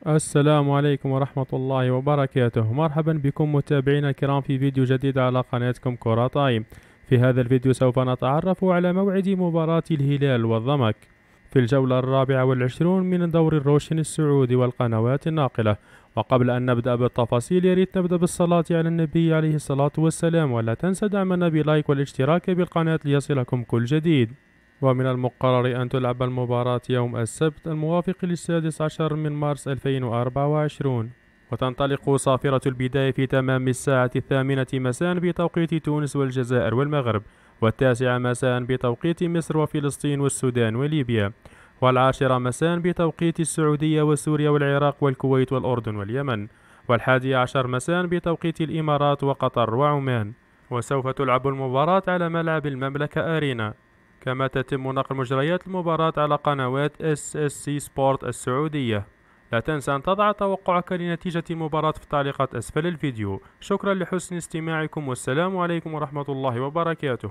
السلام عليكم ورحمة الله وبركاته. مرحبا بكم متابعينا الكرام في فيديو جديد على قناتكم كرة تايم. في هذا الفيديو سوف نتعرف على موعد مباراة الهلال والضمك في الجولة 24 من دور الروشن السعودي والقنوات الناقلة. وقبل أن نبدأ بالتفاصيل ياريت نبدأ بالصلاة على النبي عليه الصلاة والسلام، ولا تنسى دعمنا بلايك والاشتراك بالقناة ليصلكم كل جديد. ومن المقرر أن تلعب المباراة يوم السبت الموافق ل16 من مارس 2024، وتنطلق صافرة البداية في تمام الساعة 8 مساء بتوقيت تونس والجزائر والمغرب، و9 مساء بتوقيت مصر وفلسطين والسودان وليبيا، و10 مساء بتوقيت السعودية وسوريا والعراق والكويت والأردن واليمن، و11 مساء بتوقيت الإمارات وقطر وعمان. وسوف تلعب المباراة على ملعب المملكة أرينا. كما تتم نقل مجريات المباراة على قنوات SSC سبورت السعودية. لا تنسى أن تضع توقعك لنتيجة المباراة في التعليقات أسفل الفيديو. شكرا لحسن استماعكم، والسلام عليكم ورحمة الله وبركاته.